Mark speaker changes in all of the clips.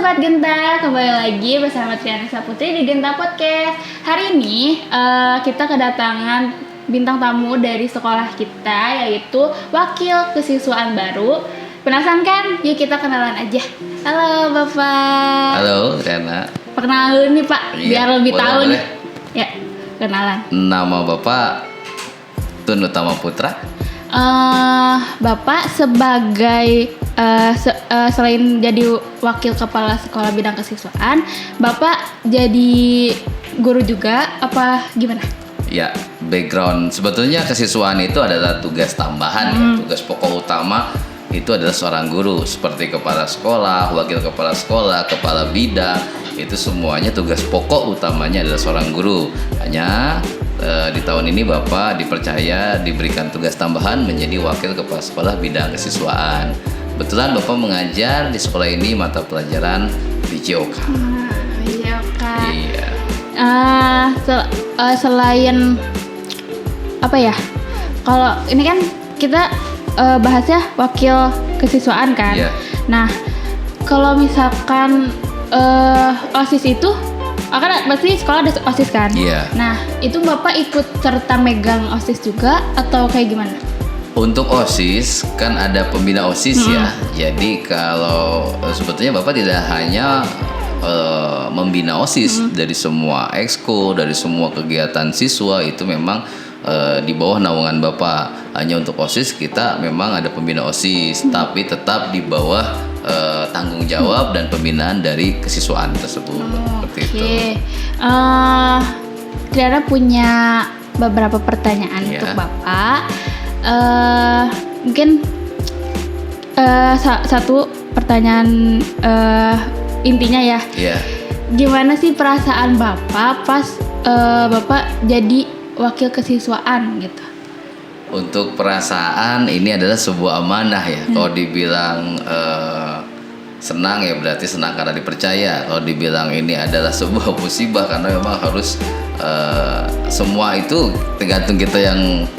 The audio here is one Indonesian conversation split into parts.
Speaker 1: Sobat Genta, kembali lagi bersama Triana Saputri di Genta Podcast. Hari ini kita kedatangan bintang tamu dari sekolah kita, yaitu wakil kesiswaan baru. Penasaran kan? Yuk kita kenalan aja. Halo Bapak.
Speaker 2: Halo Triana.
Speaker 1: Perkenalan nih Pak, biar lebih tahu nih. Ya, kenalan.
Speaker 2: Nama Bapak Tun Utama Putra.
Speaker 1: Bapak sebagai selain jadi wakil kepala sekolah bidang kesiswaan, Bapak jadi guru juga apa gimana?
Speaker 2: Ya, background sebetulnya kesiswaan itu adalah tugas tambahan ya. Tugas pokok utama itu adalah seorang guru, seperti kepala sekolah, wakil kepala sekolah, kepala bidang, itu semuanya tugas pokok utamanya adalah seorang guru. Hanya di tahun ini Bapak dipercaya diberikan tugas tambahan menjadi wakil kepala sekolah bidang kesiswaan. Kebetulan Bapak mengajar di sekolah ini mata pelajaran VJOK.
Speaker 1: VJOK.
Speaker 2: Iya.
Speaker 1: Selain apa ya? Kalau ini kan kita bahasnya wakil kesiswaan kan.
Speaker 2: Iya.
Speaker 1: Nah, kalau misalkan OSIS itu kan pasti sekolah ada OSIS kan?
Speaker 2: Iya.
Speaker 1: Nah, itu Bapak ikut serta megang OSIS juga atau kayak gimana?
Speaker 2: Untuk OSIS kan ada pembina OSIS ya. Jadi kalau sebetulnya Bapak tidak hanya membina OSIS dari semua ekskul, dari semua kegiatan siswa itu memang di bawah naungan Bapak. Hanya untuk OSIS kita memang ada pembina OSIS, tapi tetap di bawah tanggung jawab dan pembinaan dari kesiswaan tersebut. Seperti itu.
Speaker 1: Triana punya beberapa pertanyaan untuk Bapak. Mungkin satu pertanyaan intinya ya.
Speaker 2: Yeah.
Speaker 1: Gimana sih perasaan Bapak pas Bapak jadi wakil kesiswaan gitu?
Speaker 2: Untuk perasaan ini adalah sebuah amanah ya. Kalau dibilang senang ya berarti senang karena dipercaya. Kalau dibilang ini adalah sebuah musibah karena memang harus semua itu tergantung kita yang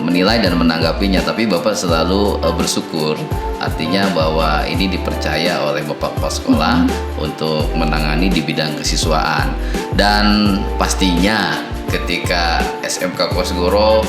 Speaker 2: menilai dan menanggapinya. Tapi Bapak selalu bersyukur. Artinya bahwa ini dipercaya oleh Bapak Kepala Sekolah untuk menangani di bidang kesiswaan. Dan pastinya ketika SMK Kosgoro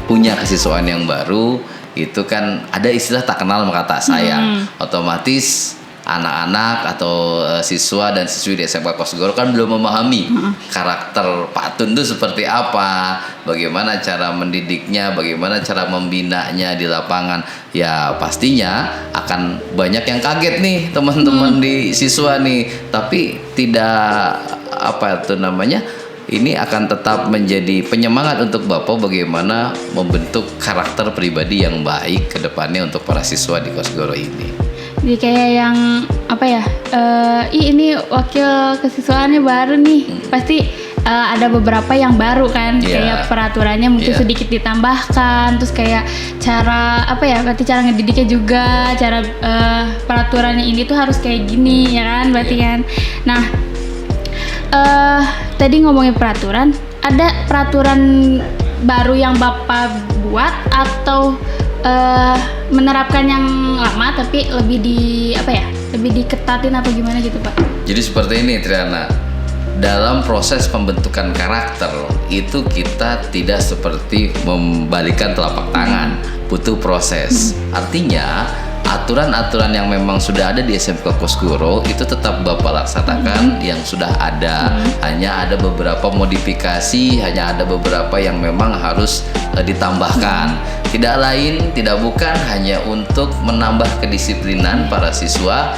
Speaker 2: punya kesiswaan yang baru, itu kan ada istilah tak kenal maka tak sayang. Otomatis anak-anak atau siswa dan siswi di SMK Kosgoro kan belum memahami karakter Pak Tun itu seperti apa, bagaimana cara mendidiknya, bagaimana cara membinanya di lapangan. Ya pastinya akan banyak yang kaget nih teman-teman di siswa nih, tapi tidak ini akan tetap menjadi penyemangat untuk Bapak bagaimana membentuk karakter pribadi yang baik ke depannya untuk para siswa di Kosgoro ini.
Speaker 1: Jadi kayak yang apa ya? Ini wakil kesiswaannya baru nih. Pasti ada beberapa yang baru kan, kayak peraturannya mungkin sedikit ditambahkan, terus kayak cara apa ya? Berarti cara ngedidiknya juga, cara peraturannya ini tuh harus kayak gini ya kan? Berarti kan. Nah, tadi ngomongin peraturan, ada peraturan baru yang Bapak buat atau menerapkan yang lama tapi lebih lebih diketatin atau gimana gitu Pak?
Speaker 2: Jadi seperti ini Triana, dalam proses pembentukan karakter itu kita tidak seperti membalikan telapak tangan, butuh proses. Artinya aturan-aturan yang memang sudah ada di SMK Kosgoro itu tetap Bapak laksanakan yang sudah ada. Hanya ada beberapa modifikasi, hanya ada beberapa yang memang harus ditambahkan. Tidak lain, tidak bukan hanya untuk menambah kedisiplinan para siswa.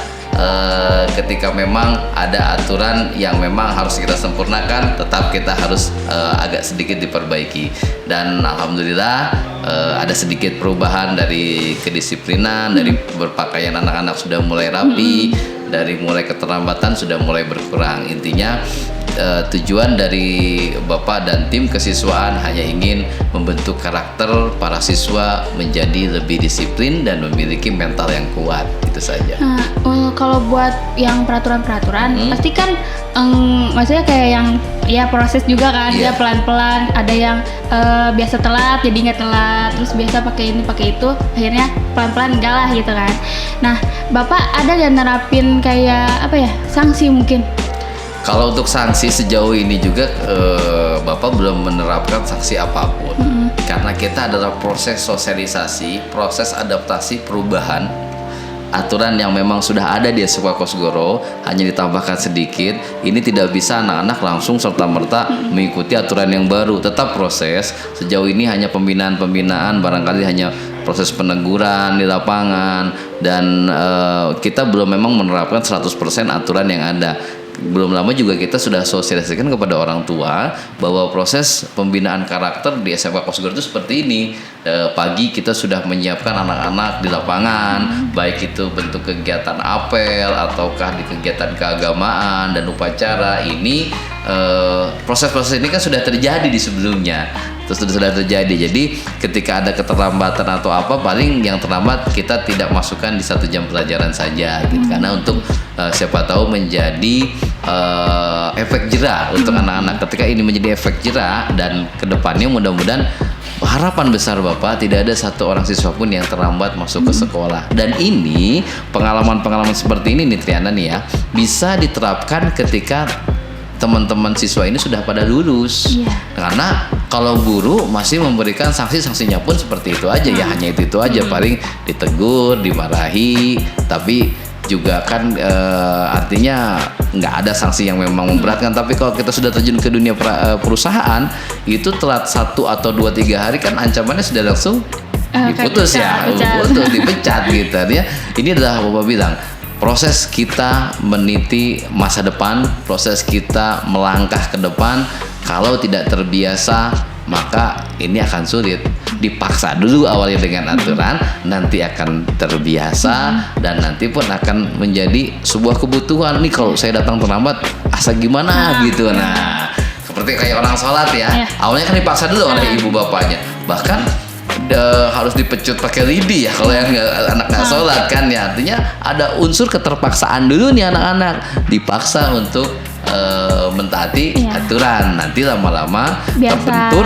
Speaker 2: Ketika memang ada aturan yang memang harus kita sempurnakan, tetap kita harus agak sedikit diperbaiki. Dan alhamdulillah ada sedikit perubahan dari kedisiplinan, dari berpakaian anak-anak sudah mulai rapi, dari mulai keterlambatan sudah mulai berkurang. Intinya tujuan dari Bapak dan tim kesiswaan hanya ingin membentuk karakter para siswa menjadi lebih disiplin dan memiliki mental yang kuat, itu saja.
Speaker 1: Nah, kalau buat yang peraturan-peraturan pasti kan maksudnya kayak yang ya proses juga kan, dia pelan-pelan. Ada yang biasa telat jadi nggak telat, terus biasa pakai ini pakai itu, akhirnya pelan-pelan enggak lah gitu kan. Nah, Bapak ada gak nerapin kayak apa ya, sanksi mungkin?
Speaker 2: Kalau untuk sanksi sejauh ini juga Bapak belum menerapkan sanksi apapun. Karena kita adalah proses sosialisasi, proses adaptasi perubahan aturan yang memang sudah ada di Sekolah Kosgoro, hanya ditambahkan sedikit. Ini tidak bisa anak-anak langsung serta-merta mengikuti aturan yang baru. Tetap proses. Sejauh ini hanya pembinaan, barangkali hanya proses peneguran di lapangan, dan kita belum memang menerapkan 100% aturan yang ada. Belum lama juga kita sudah sosialisasikan kepada orang tua bahwa proses pembinaan karakter di SMK Kosgoro itu seperti ini. Pagi kita sudah menyiapkan anak-anak di lapangan, baik itu bentuk kegiatan apel ataukah di kegiatan keagamaan dan upacara. Ini proses-proses ini kan sudah terjadi di sebelumnya. Terus sudah terjadi. Jadi ketika ada keterlambatan atau apa, paling yang terlambat kita tidak masukkan di 1 jam pelajaran saja gitu. Karena untuk siapa tahu menjadi efek jera untuk anak-anak. Ketika ini menjadi efek jera, dan kedepannya mudah-mudahan harapan besar Bapak tidak ada satu orang siswa pun yang terlambat masuk ke sekolah. Dan ini pengalaman-pengalaman seperti ini nih Triana nih ya, bisa diterapkan ketika teman-teman siswa ini sudah pada lulus. Karena kalau guru masih memberikan sanksinya pun seperti itu aja ya, hanya itu aja, paling ditegur, dimarahi, tapi juga kan artinya nggak ada sanksi yang memang memberatkan. Tapi kalau kita sudah terjun ke dunia perusahaan, itu telat 1 atau 2-3 hari kan ancamannya sudah langsung diputus putus, dipecat gitu ya. Ini adalah Bapak bilang, proses kita meniti masa depan, proses kita melangkah ke depan. Kalau tidak terbiasa, maka ini akan sulit. Dipaksa dulu awalnya dengan aturan, nanti akan terbiasa, dan nanti pun akan menjadi sebuah kebutuhan. Nih kalau saya datang terlambat, asa gimana gitu. Nah, seperti kayak orang sholat ya, awalnya kan dipaksa dulu oleh ibu bapaknya. Bahkan harus dipecut pakai lidi ya kalau yang anak nggak sholat kan ya. Artinya ada unsur keterpaksaan dulu nih, anak-anak dipaksa untuk mentaati aturan. Nanti lama-lama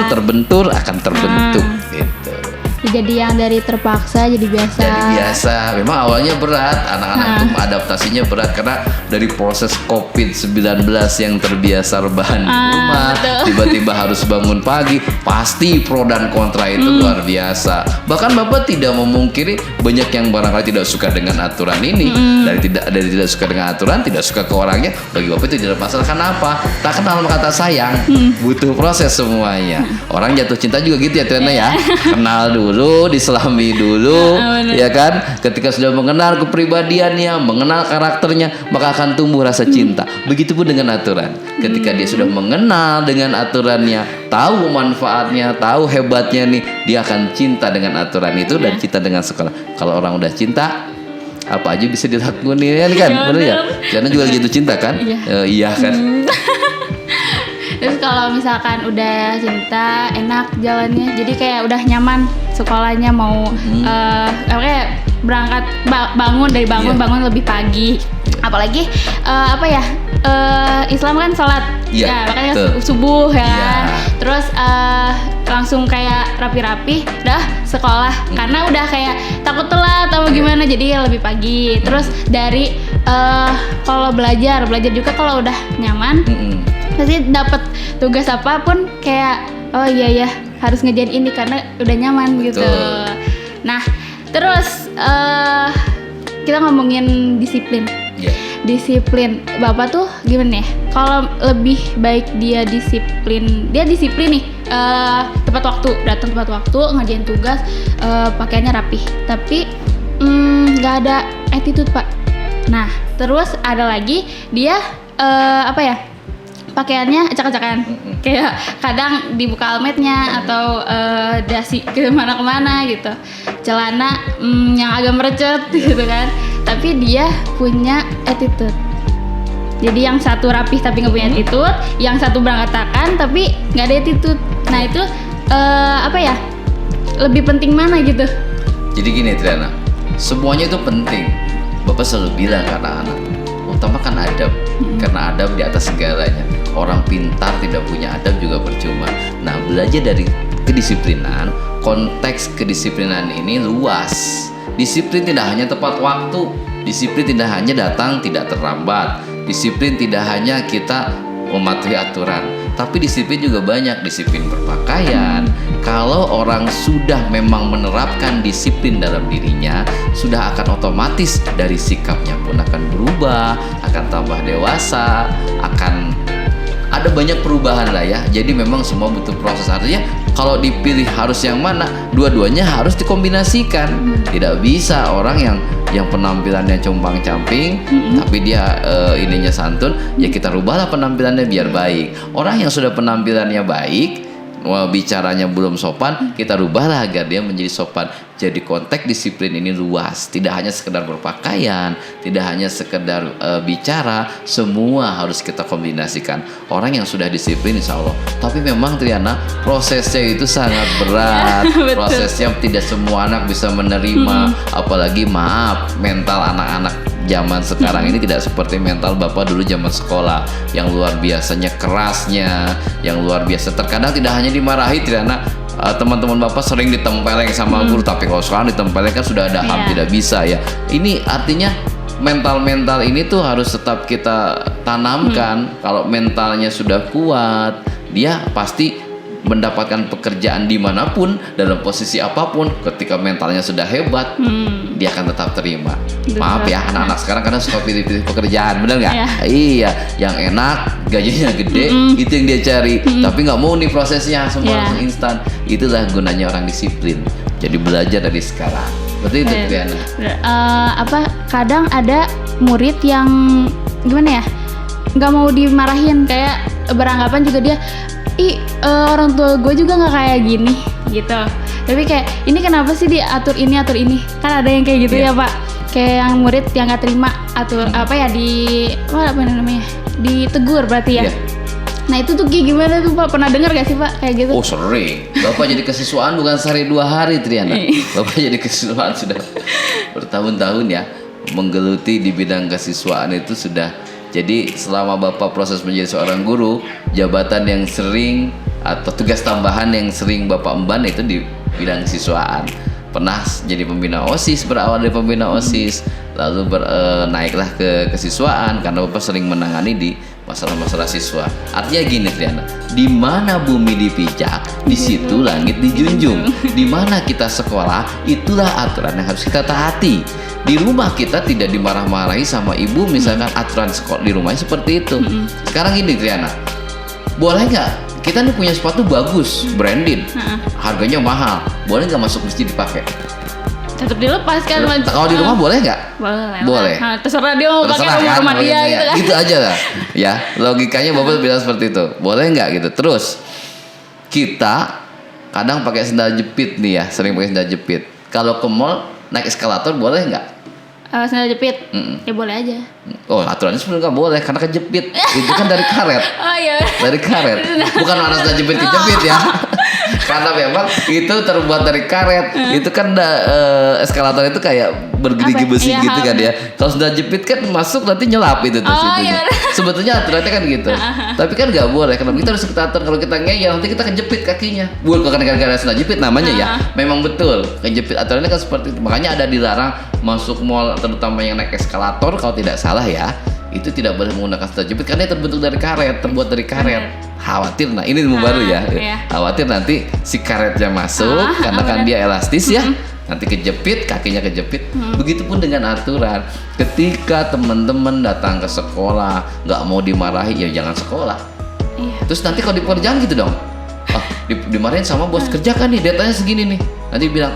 Speaker 2: terbentur akan terbentuk gitu.
Speaker 1: Jadi yang dari terpaksa jadi biasa.
Speaker 2: Jadi biasa. Memang awalnya berat, anak-anak itu adaptasinya berat karena dari proses COVID-19 yang terbiasa rebahan di rumah, tiba-tiba harus bangun pagi, pasti pro dan kontra itu luar biasa. Bahkan Bapak tidak memungkiri banyak yang barangkali tidak suka dengan aturan ini. Dari tidak suka dengan aturan, tidak suka ke orangnya, bagi Bapak itu tidak masalah. Kenapa? Tak kenal kata sayang, butuh proses semuanya. Orang jatuh cinta juga gitu ya Triana ya. Kenal dulu, diselami dulu, ya kan? Ketika sudah mengenal kepribadiannya, mengenal karakternya, maka akan tumbuh rasa cinta. Begitupun dengan aturan. Ketika dia sudah mengenal dengan aturannya, tahu manfaatnya, tahu hebatnya nih, dia akan cinta dengan aturan itu dan cinta dengan sekolah. Kalau orang udah cinta, apa aja bisa dilakukan ya kan? Benar ya? Karena juga jatuh cinta kan? Iya kan?
Speaker 1: Terus kalau misalkan udah cinta, enak jalannya, jadi kayak udah nyaman sekolahnya, mau kayak berangkat bangun lebih pagi. Apalagi Islam kan sholat, ya makanya subuh ya kan. Terus langsung kayak rapi-rapi dah sekolah, karena udah kayak takut telat atau gimana, jadi lebih pagi. Terus dari kalau belajar juga kalau udah nyaman, pasti dapat tugas apapun kayak oh iya ya harus ngerjain ini karena udah nyaman gitu. Nah terus kita ngomongin disiplin. Disiplin Bapak tuh gimana ya? Kalau lebih baik dia disiplin nih, tepat waktu, datang tepat waktu, ngerjain tugas, pakaiannya rapih, tapi nggak ada attitude Pak. Nah terus ada lagi dia pakaiannya acak-acakan, kayak kadang dibuka almetnya atau dasi kemana-kemana gitu, celana yang agak merecet gitu kan, tapi dia punya attitude. Jadi yang satu rapih tapi nggak punya attitude, yang satu berantakan tapi nggak ada attitude. Nah itu lebih penting mana gitu?
Speaker 2: Jadi gini Triana, semuanya itu penting. Bapak selalu bilang ke anak-anak, utamakan adab, karena adab di atas segalanya. orang pintar tidak punya adab juga percuma. Nah, belajar dari kedisiplinan, konteks kedisiplinan ini luas. Disiplin tidak hanya tepat waktu, disiplin tidak hanya datang tidak terlambat, disiplin tidak hanya kita mematuhi aturan, tapi disiplin juga banyak. Disiplin berpakaian. Kalau orang sudah memang menerapkan disiplin dalam dirinya, sudah akan otomatis dari sikapnya pun akan berubah, akan tambah dewasa, akan ada banyak perubahan lah ya. Jadi memang semua butuh proses. Artinya kalau dipilih harus yang mana, dua-duanya harus dikombinasikan. Tidak bisa orang yang penampilannya compang-camping tapi dia ininya santun, ya kita rubahlah penampilannya biar baik. Orang yang sudah penampilannya baik, bicaranya belum sopan, kita rubahlah agar dia menjadi sopan. Jadi konteks disiplin ini luas, tidak hanya sekedar berpakaian, tidak hanya sekedar bicara, semua harus kita kombinasikan. Orang yang sudah disiplin insya Allah, tapi memang Triana prosesnya itu sangat berat. Prosesnya tidak semua anak bisa menerima, apalagi maaf, mental anak-anak zaman sekarang ini tidak seperti mental bapak dulu zaman sekolah yang luar biasanya kerasnya, yang luar biasa. Terkadang tidak hanya dimarahi Triana, teman-teman bapak sering ditempeleng sama guru, tapi kalau sekarang ditempeleng kan sudah ada HAM, tidak bisa ya. Ini artinya mental ini tuh harus tetap kita tanamkan. Kalau mentalnya sudah kuat, dia pasti mendapatkan pekerjaan dimanapun, dalam posisi apapun. Ketika mentalnya sudah hebat, dia akan tetap terima. Maaf ya, anak-anak sekarang kadang suka pilih-pilih pekerjaan, benar nggak? Iya, yang enak, gajinya gede, itu yang dia cari. Tapi nggak mau nih prosesnya semua langsung instan. Itulah gunanya orang disiplin. Jadi belajar dari sekarang. Betul itu, Triana.
Speaker 1: Kadang ada murid yang gimana ya, nggak mau dimarahin, kayak beranggapan juga dia, orang tua gue juga nggak kayak gini gitu. Tapi kayak ini kenapa sih diatur ini atur ini? Kan ada yang kayak gitu ya Pak. Kayak yang murid yang nggak terima atur ditegur berarti ya. Nah itu tuh gimana tuh Pak? Pernah dengar gak sih Pak kayak gitu?
Speaker 2: Oh sering. Bapak jadi kesiswaan bukan sehari 2 hari Triana. Bapak jadi kesiswaan sudah bertahun-tahun ya, menggeluti di bidang kesiswaan itu sudah. Jadi selama Bapak proses menjadi seorang guru, jabatan yang sering atau tugas tambahan yang sering Bapak emban itu di bidang kesiswaan. Pernah jadi pembina OSIS, berawal dari pembina OSIS, lalu naiklah ke kesiswaan karena Bapak sering menangani di masalah-masalah siswa. Artinya gini Triana, di mana bumi dipijak, di situ langit dijunjung. Di mana kita sekolah, itulah aturan yang harus kita taati. Di rumah kita tidak dimarah-marahi sama ibu, misalkan aturan sekolah di rumahnya seperti itu. Sekarang gini Triana, boleh nggak kita nih punya sepatu bagus, branded, harganya mahal, boleh nggak masuk masjid dipakai?
Speaker 1: Tetap dilepas kan?
Speaker 2: Kalau di rumah boleh nggak? Boleh.
Speaker 1: Terserah dia mau pakai rumah dia gitu kan?
Speaker 2: Gitu aja lah. Ya logikanya Bapak bilang seperti itu. Boleh nggak gitu? Terus kita kadang pakai sendal jepit nih ya, sering pakai sendal jepit. Kalau ke mall naik eskalator boleh nggak?
Speaker 1: Sendal jepit? Ya boleh aja.
Speaker 2: Oh aturannya sebenarnya nggak boleh karena kejepit. Itu kan dari karet.
Speaker 1: Oh iya.
Speaker 2: Dari karet. Bukan mana sendal jepit kejepit ya. Karena memang itu terbuat dari karet. Itu kan eskalator itu kayak bergerigi besi gitu kan ya. Kalau sendal jepit kan masuk nanti nyelap itu tuh situnya. Sebetulnya aturannya kan gitu. Tapi kan nggak boleh. Kenapa kita harus kita atur? Kalau kita ngeyel nanti kita kejepit kakinya. Bukan gara-gara sendal jepit namanya ya. Memang betul kejepit. Aturannya kan seperti itu. Makanya ada dilarang masuk mall, terutama yang naik eskalator kalau tidak salah ya. Itu tidak boleh menggunakan sendal jepit karena terbentuk dari karet, terbuat dari karet. Khawatir, nah ini ilmu baru ya. Khawatir nanti si karetnya masuk karena kan dia elastis ya. Nanti kejepit, kakinya kejepit. Begitupun dengan aturan. Ketika teman-teman datang ke sekolah nggak mau dimarahi, ya jangan sekolah. Terus nanti kalau di pekerjaan gitu dong. Dimarahin sama bos, kerjakan nih, datanya segini nih. Nanti bilang,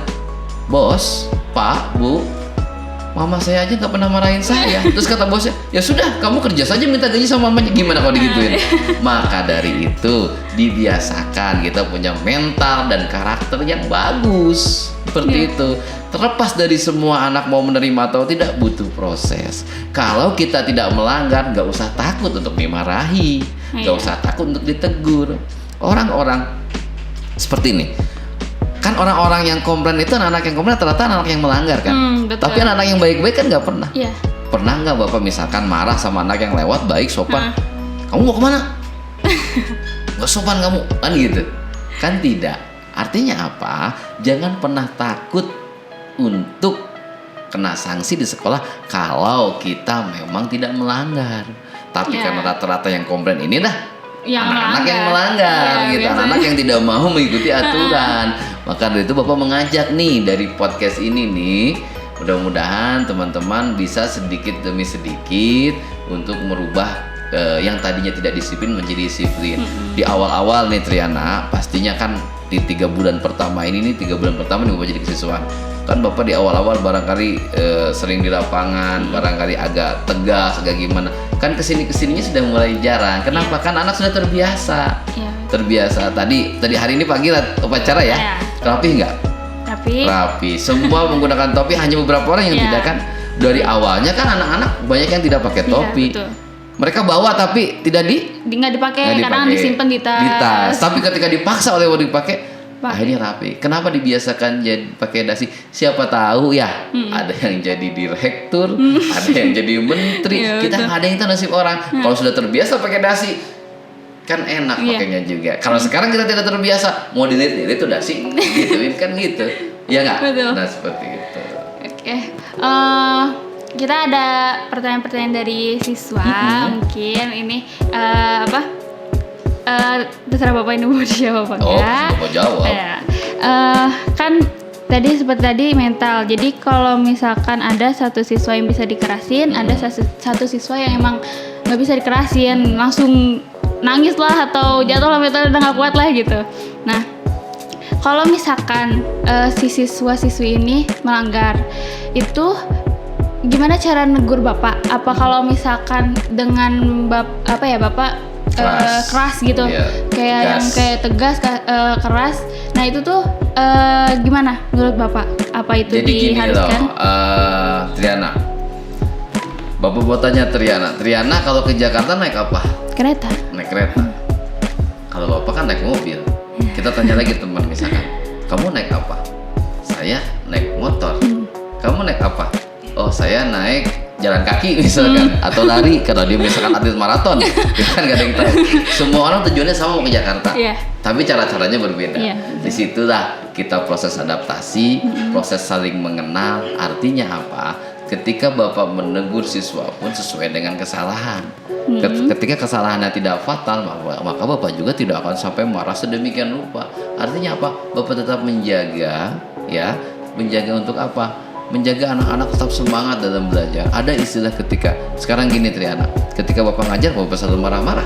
Speaker 2: bos, pak, bu, mama saya aja nggak pernah marahin saya. Terus kata bosnya, ya sudah kamu kerja saja minta gaji sama mamanya. Gimana kalau digituin? Maka dari itu dibiasakan kita punya mental dan karakter yang bagus. Seperti itu. Terlepas dari semua anak mau menerima atau tidak, butuh proses. Kalau kita tidak melanggar, nggak usah takut untuk dimarahi, nggak usah takut untuk ditegur. Orang-orang seperti ini. Kan orang-orang yang komplain itu anak-anak yang komplain rata-rata anak yang melanggar kan. Tapi anak-anak yang baik-baik kan nggak pernah. Pernah nggak Bapak misalkan marah sama anak yang lewat baik sopan, kamu mau kemana? nggak sopan kamu kan gitu kan. Tidak, artinya apa, jangan pernah takut untuk kena sanksi di sekolah kalau kita memang tidak melanggar. Tapi karena rata-rata yang komplain ini dah anak-anak yang melanggar gitu, anak-anak yang tidak mau mengikuti aturan. Maka dari itu Bapak mengajak nih dari podcast ini nih, mudah-mudahan teman-teman bisa sedikit demi sedikit untuk merubah yang tadinya tidak disiplin menjadi disiplin. Di awal-awal nih Triana, pastinya kan di 3 bulan pertama ini nih, 3 bulan pertama nih Bapak jadi kesiswaan. Kan Bapak di awal-awal barangkali sering di lapangan, barangkali agak tegas, agak gimana. Kan kesininya sudah mulai jarang. Kenapa? Kan anak sudah terbiasa. Terbiasa. Tadi hari ini pagi upacara ya. Rapi nggak? Rapi. Semua menggunakan topi, hanya beberapa orang yang tidak kan. Dari awalnya kan anak-anak banyak yang tidak pakai topi. Mereka bawa tapi
Speaker 1: nggak dipakai, kadang disimpan di tas.
Speaker 2: Tapi ketika dipaksa oleh orang dipakai, ini rapi. Kenapa dibiasakan jadi pakai dasi? Siapa tahu ya, ada yang jadi direktur, ada yang jadi menteri. Kita nggak ada yang tahu nasib orang. Kalau sudah terbiasa pakai dasi, kan enak pakainya juga. Kalau sekarang kita tidak terbiasa, mau dilihat itu dasi, gituin kan gitu, ya nggak? Nah seperti itu.
Speaker 1: Oke. Kita ada pertanyaan-pertanyaan dari siswa. Mungkin ini terserah Bapak ini mau dijawab apa enggak?
Speaker 2: Bapak jawab.
Speaker 1: Kan seperti tadi mental. Jadi kalau misalkan ada satu siswa yang bisa dikerasin, ada satu siswa yang emang nggak bisa dikerasin, langsung nangis lah atau jatuh lah, mental udah nggak kuat lah gitu. Nah, kalau misalkan si siswa-siswi ini melanggar, itu gimana cara negur Bapak? Apa kalau misalkan dengan Bapak keras gitu, kayak tegas, keras. Nah itu tuh gimana menurut Bapak? Apa itu
Speaker 2: jadi
Speaker 1: diharuskan?
Speaker 2: Gini loh, Triana, Bapak mau tanya Triana kalau ke Jakarta naik apa?
Speaker 1: Kereta.
Speaker 2: Naik kereta. Kalau Bapak kan naik mobil. Kita tanya lagi teman, misalkan, kamu naik apa? Saya naik motor. Kamu naik apa? Oh saya naik jalan kaki misalkan, atau lari kalau dia misalkan atlet maraton, kita kan gak ada yang tahu. Semua orang tujuannya sama mau ke Jakarta, tapi cara-caranya berbeda. Disitulah kita proses adaptasi, proses saling mengenal. Artinya apa? Ketika Bapak menegur siswa pun sesuai dengan kesalahan. Ketika kesalahannya tidak fatal, maka Bapak juga tidak akan sampai marah sedemikian rupa. Artinya apa? Bapak tetap menjaga, menjaga untuk apa? Menjaga anak-anak tetap semangat dalam belajar. Ada istilah ketika sekarang gini Triana, ketika Bapak ngajar Bapak selalu marah-marah?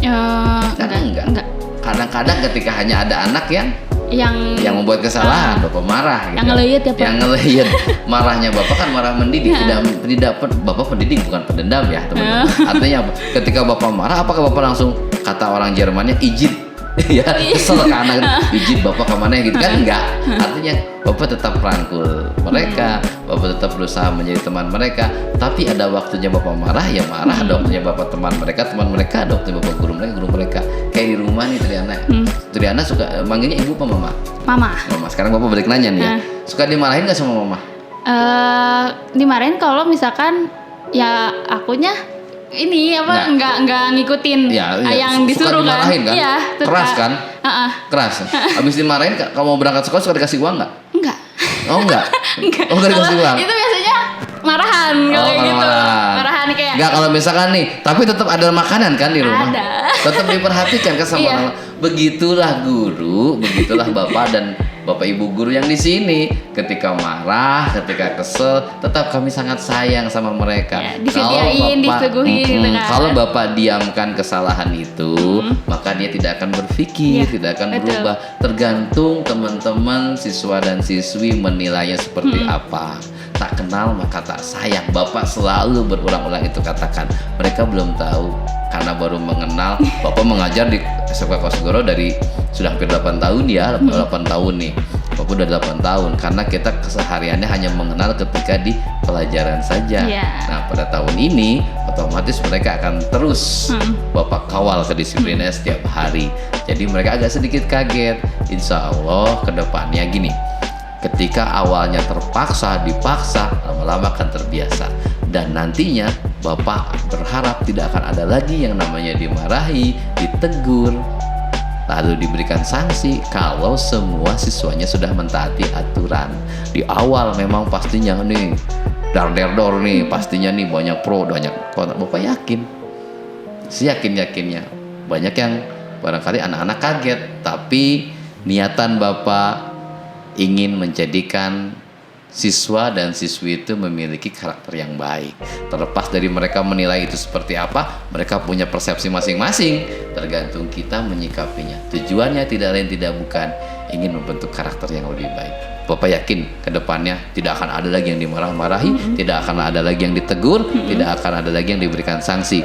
Speaker 2: Enggak. Kadang-kadang ketika hanya ada anak yang membuat kesalahan, Bapak marah gitu. Yang ngeleyet ya Pak? Yang ngeleyet. Marahnya Bapak kan marah mendidik, tidak Bapak pendidik bukan pendendam ya teman-teman. Artinya apa? Ketika Bapak marah, apakah Bapak langsung kata orang Jermannya izin? Kesel ke anak, izin Bapak kemana gitu kan? Enggak. Artinya Bapak tetap rangkul mereka, Bapak tetap berusaha menjadi teman mereka. Tapi ada waktunya Bapak marah, ya marah. Ada waktunya Bapak teman mereka, ada waktunya Bapak guru mereka. Kayak di rumah nih Triana suka manggilnya ibu apa mama? Mama. Sekarang Bapak balik nanya nih ya, suka dimarahin nggak sama mama?
Speaker 1: Dimarahin kalau misalkan ya akunya ini nggak ngikutin yang disuruh kan? Iya,
Speaker 2: keras kan? Keras. Abis dimarahin, kamu mau berangkat sekolah suka dikasih uang nggak?
Speaker 1: Enggak.
Speaker 2: Oh enggak? Oh enggak dikasih uang?
Speaker 1: Itu biasanya marahan kalau gitu. Marahan kayak.
Speaker 2: Enggak, kalau misalkan nih, tapi tetap ada makanan kan di rumah? Ada. Tetap diperhatikan kan sama orang. Begitulah guru, begitulah Bapak dan Bapak Ibu guru yang di sini. Ketika marah, ketika kesel, tetap kami sangat sayang sama mereka.
Speaker 1: Disediain, disuguhin gitu kan.
Speaker 2: Kalau Bapak diamkan kesalahan itu, maka dia tidak akan berpikir, tidak akan berubah. Tergantung teman-teman siswa dan siswi menilainya seperti apa. Tak kenal maka tak sayang. Bapak selalu berulang-ulang itu katakan. Mereka belum tahu karena baru mengenal. Bapak mengajar di SMK Kosgoro dari sudah hampir 8 tahun ya, 8 tahun nih. Bapak udah 8 tahun karena kita kesehariannya hanya mengenal ketika di pelajaran saja. Nah, pada tahun ini otomatis mereka akan terus Bapak kawal kedisiplinnya setiap hari. Jadi mereka agak sedikit kaget. Insya Allah kedepannya gini. Ketika awalnya terpaksa, dipaksa, lama-lama akan terbiasa. Dan nantinya Bapak berharap tidak akan ada lagi yang namanya dimarahi, ditegur, lalu diberikan sanksi kalau semua siswanya sudah mentaati aturan. Di awal memang pastinya nih dar-der-dor nih, pastinya nih banyak pro, banyak kontra. Bapak yakin, seyakin-yakinnya banyak yang barangkali anak-anak kaget, tapi niatan Bapak ingin menjadikan siswa dan siswi itu memiliki karakter yang baik. Terlepas dari mereka menilai itu seperti apa, mereka punya persepsi masing-masing, tergantung kita menyikapinya. Tujuannya tidak lain tidak bukan ingin membentuk karakter yang lebih baik. Bapak yakin ke depannya tidak akan ada lagi yang dimarah-marahi, tidak akan ada lagi yang ditegur, tidak akan ada lagi yang diberikan sanksi.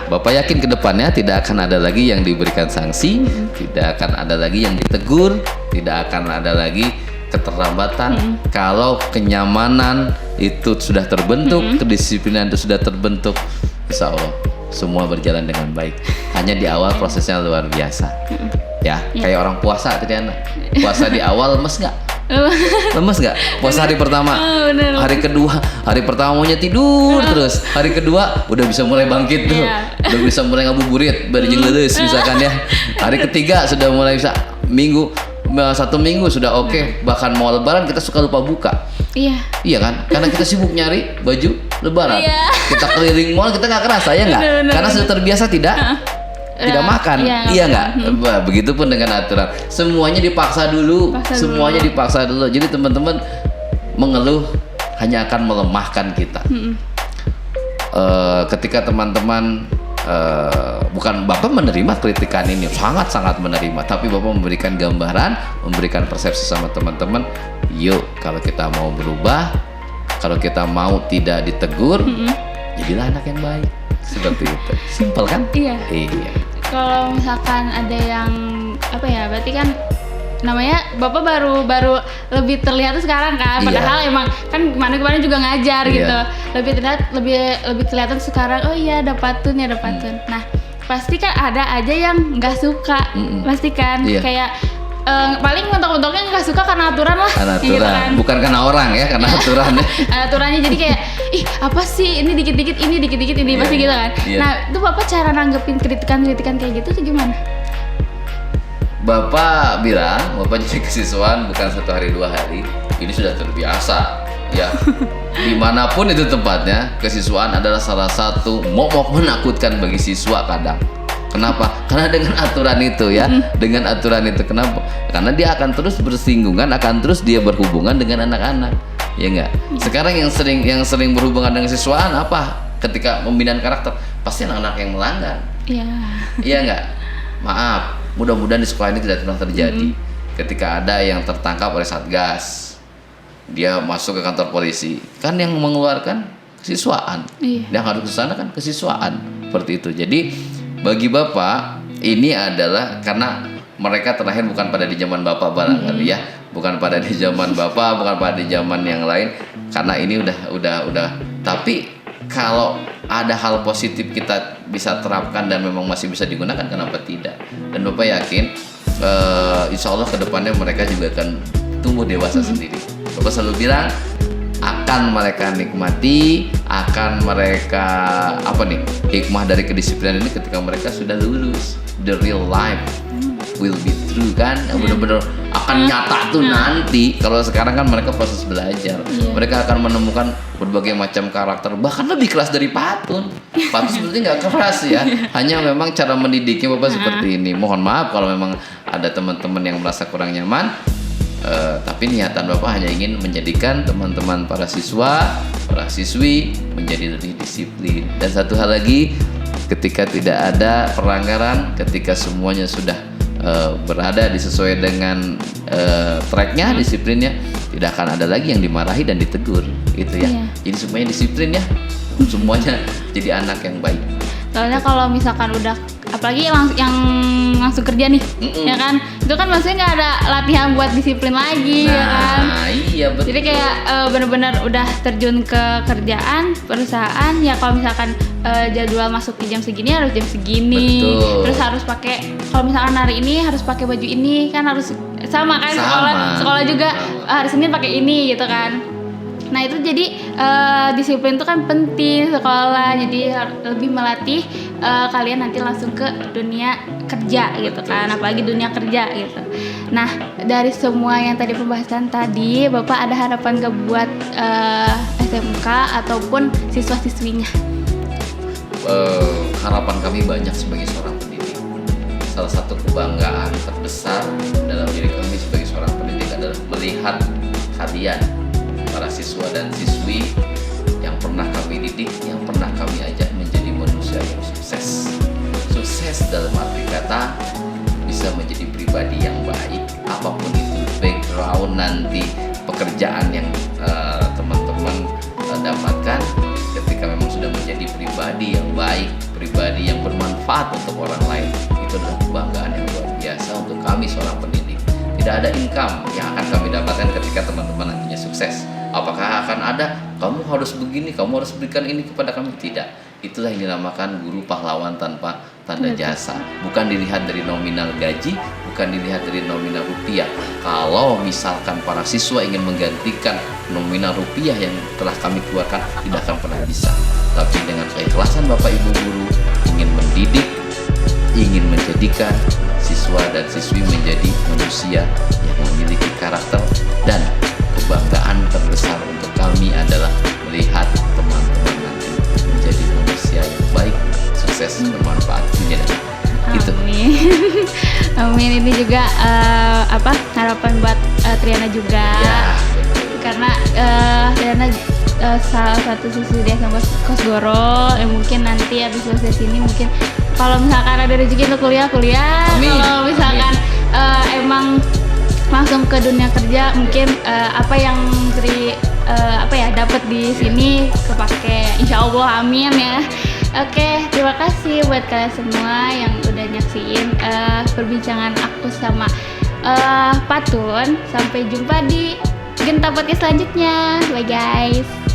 Speaker 2: Bapak yakin ke depannya tidak akan ada lagi yang diberikan sanksi, tidak akan ada lagi yang ditegur, tidak akan ada lagi keterlambatan. Kalau kenyamanan itu sudah terbentuk, kedisiplinan itu sudah terbentuk, insya Allah semua berjalan dengan baik. Hanya di awal prosesnya luar biasa. Ya, kayak orang puasa tadi anak. Puasa di awal lemes nggak? Lemes nggak? Puasa hari pertama, hari kedua, hari pertama maunya tidur terus, hari kedua udah bisa mulai bangkit tuh, udah bisa mulai ngabuburit, berjing lulus misalkan ya. Hari ketiga sudah mulai bisa, satu minggu sudah oke. Bahkan mau lebaran kita suka lupa buka. Iya kan? Karena kita sibuk nyari baju lebaran. Kita keliling mall kita nggak kerasa ya nggak? Karena sudah terbiasa tidak makan, iya nggak? Begitupun dengan aturan, semuanya dipaksa dulu, semuanya dipaksa dulu. Jadi teman-teman mengeluh hanya akan melemahkan kita. Ketika teman-teman bukan Bapak menerima kritikan ini, sangat-sangat menerima, tapi Bapak memberikan gambaran, memberikan persepsi sama teman-teman. Yuk, kalau kita mau berubah, kalau kita mau tidak ditegur, jadilah anak yang baik. Seperti itu, simpel kan? Iya.
Speaker 1: Kalau misalkan ada yang berarti kan namanya Bapak baru lebih terlihat tuh sekarang kan, padahal emang kan kemarin juga ngajar gitu, lebih terlihat lebih kelihatan sekarang. Oh iya, ada patun. Nah pasti kan ada aja yang nggak suka, pasti kan kayak paling mentok-mentoknya nggak suka karena aturan lah.
Speaker 2: Karena aturan, gitu kan? Bukan karena orang ya, karena aturannya.
Speaker 1: Aturannya jadi kayak, apa sih ini dikit-dikit ini pasti gitu kan. Nah itu Bapak cara nanggepin kritikan kayak gitu tuh gimana?
Speaker 2: Bapak bilang, Bapak jadi kesiswaan bukan 1 hari 2 hari, ini sudah terbiasa ya. Dimanapun itu tempatnya, kesiswaan adalah salah satu momok menakutkan bagi siswa kadang. Kenapa? Karena dengan aturan itu ya, dengan aturan itu. Kenapa? Karena dia akan terus bersinggungan, akan terus dia berhubungan dengan anak-anak, ya enggak? Sekarang yang sering berhubungan dengan siswaan apa? Ketika pembinaan karakter, pasti anak-anak yang melanggar. Iya enggak? Maaf, mudah-mudahan di sekolah ini tidak pernah terjadi. Ketika ada yang tertangkap oleh Satgas, dia masuk ke kantor polisi, kan yang mengeluarkan kesiswaan. Yang harus ke sana kan kesiswaan. Seperti itu. Jadi bagi Bapak ini adalah karena mereka terakhir bukan pada di zaman Bapak barangkali ya, bukan pada di zaman Bapak, bukan pada di zaman yang lain, karena ini udah. Tapi kalau ada hal positif kita bisa terapkan dan memang masih bisa digunakan, kenapa tidak? Dan Bapak yakin insya Allah kedepannya mereka juga akan tumbuh dewasa sendiri. Bapak selalu bilang akan mereka nikmati, akan mereka hikmah dari kedisiplinan ini ketika mereka sudah lulus. The real life will be true kan, benar-benar akan nyata tuh nanti. Kalau sekarang kan mereka proses belajar, mereka akan menemukan berbagai macam karakter, bahkan lebih keras dari patun. Patun sebetulnya nggak keras ya, hanya memang cara mendidiknya Bapak seperti ini. Mohon maaf kalau memang ada teman-teman yang merasa kurang nyaman. Tapi niatan Bapak hanya ingin menjadikan teman-teman para siswa, para siswi menjadi lebih disiplin. Dan satu hal lagi, ketika tidak ada pelanggaran, ketika semuanya sudah berada sesuai dengan tracknya, disiplinnya, tidak akan ada lagi yang dimarahi dan ditegur, gitu ya. Jadi semuanya disiplin ya, semuanya jadi anak yang baik.
Speaker 1: Soalnya kalau misalkan udah apalagi yang langsung kerja nih, ya kan? Itu kan maksudnya nggak ada latihan buat disiplin lagi, ya kan?
Speaker 2: Iya betul.
Speaker 1: Jadi kayak benar-benar udah terjun ke kerjaan perusahaan ya. Kalau misalkan jadwal masuk di jam segini harus jam segini.
Speaker 2: Betul.
Speaker 1: Terus harus pakai, kalau misalkan hari ini harus pakai baju ini kan harus sama kan? Sekolah juga hari Senin pakai ini gitu kan. Nah itu jadi disiplin itu kan penting sekolah, jadi lebih melatih kalian nanti langsung ke dunia kerja gitu kan, apalagi dunia kerja gitu. Nah dari semua yang tadi pembahasan tadi, Bapak ada harapan gak buat SMK ataupun siswa-siswinya?
Speaker 2: Harapan kami banyak sebagai seorang pendidik. Salah satu kebanggaan terbesar dalam diri kami sebagai seorang pendidik adalah melihat kalian, para siswa dan siswi yang pernah kami didik, yang pernah kami ajak menjadi manusia yang sukses. Sukses dalam arti kata bisa menjadi pribadi yang baik, apapun itu background nanti pekerjaan yang teman-teman dapatkan, ketika memang sudah menjadi pribadi yang baik, pribadi yang bermanfaat untuk orang lain, itu adalah kebanggaan yang luar biasa untuk kami seorang pendidik. Tidak ada income yang akan kami dapatkan ketika teman-teman nantinya sukses. Apakah akan ada, kamu harus begini, kamu harus berikan ini kepada kami? Tidak. Itulah yang dinamakan guru pahlawan tanpa tanda jasa. Bukan dilihat dari nominal gaji, bukan dilihat dari nominal rupiah. Kalau misalkan para siswa ingin menggantikan nominal rupiah yang telah kami keluarkan, tidak akan pernah bisa. Tapi dengan keikhlasan Bapak Ibu guru, ingin mendidik, ingin menjadikan siswa dan siswi menjadi manusia yang memiliki karakter, dan kebanggaan terbesar untuk kami adalah melihat teman-teman nanti menjadi manusia yang baik, sukses, bermanfaat dunia dan gitu.
Speaker 1: Amin. Amin. Ini juga harapan buat Triana juga.
Speaker 2: Ya,
Speaker 1: karena Triana salah satu siswi di SMA Kosgoro yang mungkin nanti habis selesai sini mungkin kalau misalkan ada rezeki untuk kuliah. Kalau misalkan emang langsung ke dunia kerja, mungkin apa yang dapat di sini kepake, insya Allah, amin ya. Oke, terima kasih buat kalian semua yang udah nyaksiin perbincangan aku sama Patun. Sampai jumpa di Genta Podcast selanjutnya. Bye guys.